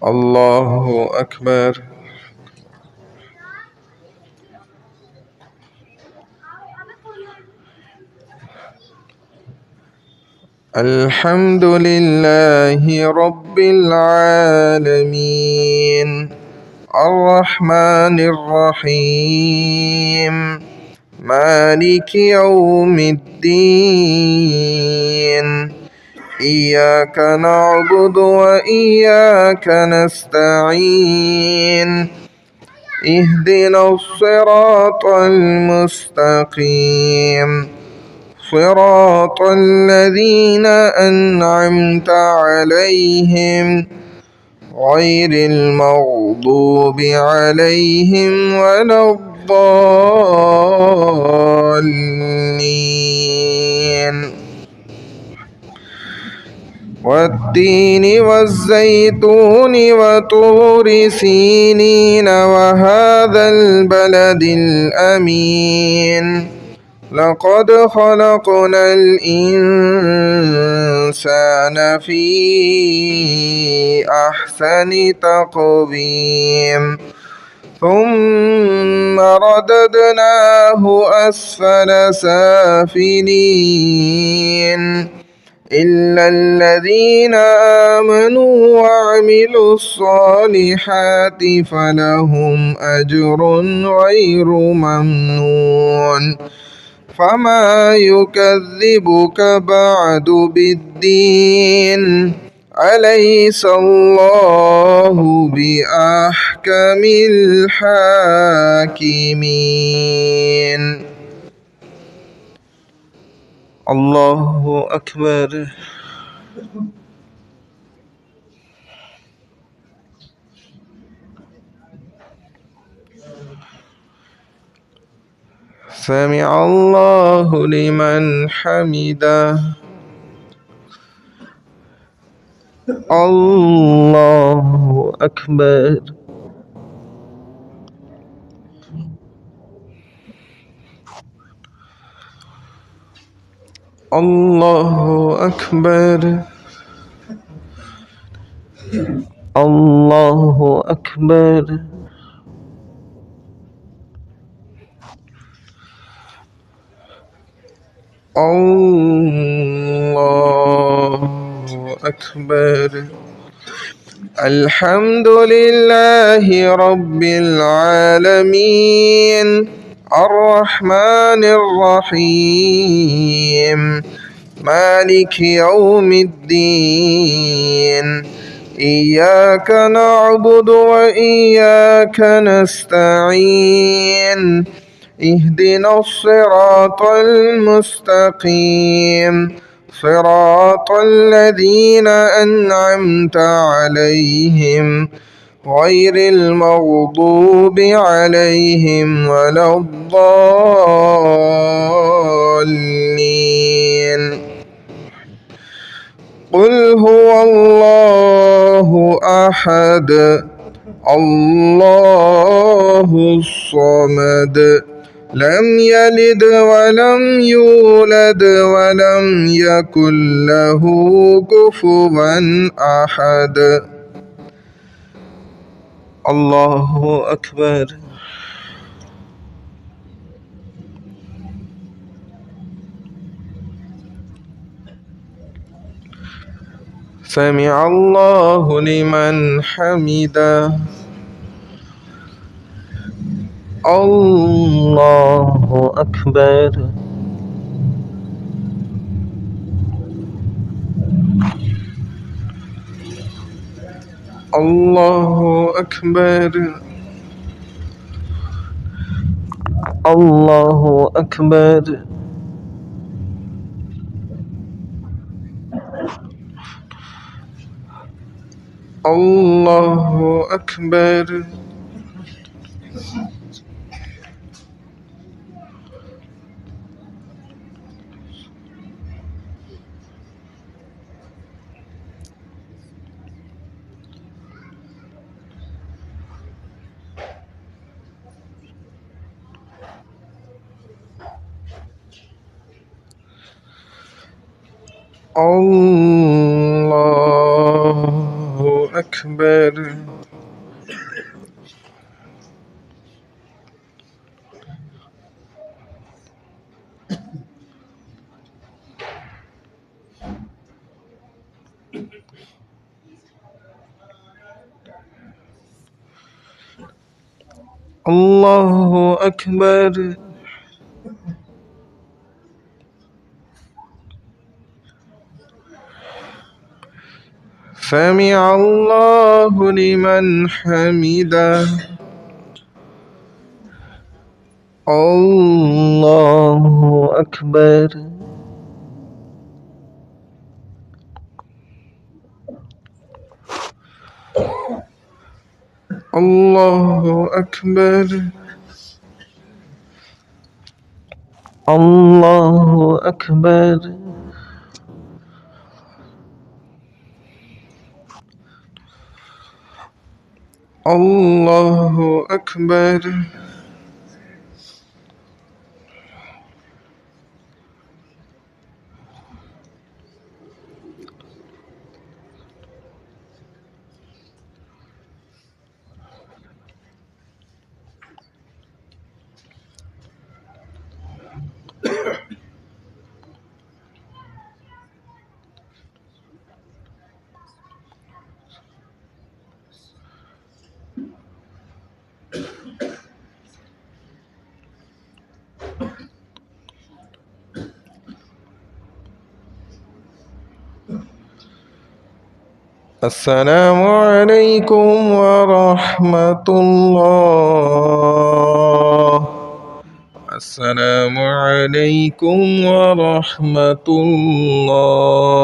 الله أكبر. الحمد لله رب العالمين الرحمن الرحيم مالك يوم الدين إياك نعبد وإياك نستعين اهدنا الصراط المستقيم صراط الذين أنعمت عليهم غير المغضوب عليهم ولا الضالين. والتين والزيتون وطور سينين وهذا البلد الأمين لقد خلقنا الإنسان في أحسن تقويم ثم رددناه أسفل سافلين إلا الذين آمنوا وعملوا الصالحات فلهم أجر غير ممنون فما يكذبك بعد بالدين أليس الله بأحكم الحاكمين. الله أكبر. سمع الله لمن حمده. الله أكبر. الله أكبر. الله أكبر. الله أكبر. الحمد لله رب العالمين الرحمن الرحيم مالك يوم الدين إياك نعبد وإياك نستعين اهدنا الصراط المستقيم صراط الذين أنعمت عليهم غير المغضوب عليهم ولا الضالين. قل هو الله أحد الله الصمد لم يلد ولم يولد ولم يكن له كفوا أحد. الله أكبر. سمع الله لمن حمده. الله أكبر. الله أكبر. الله أكبر. الله أكبر. الله أكبر. الله أكبر. سمع الله لمن حمده. الله أكبر. الله أكبر. الله أكبر. الله أكبر. السلام عليكم ورحمة الله. السلام عليكم ورحمة الله.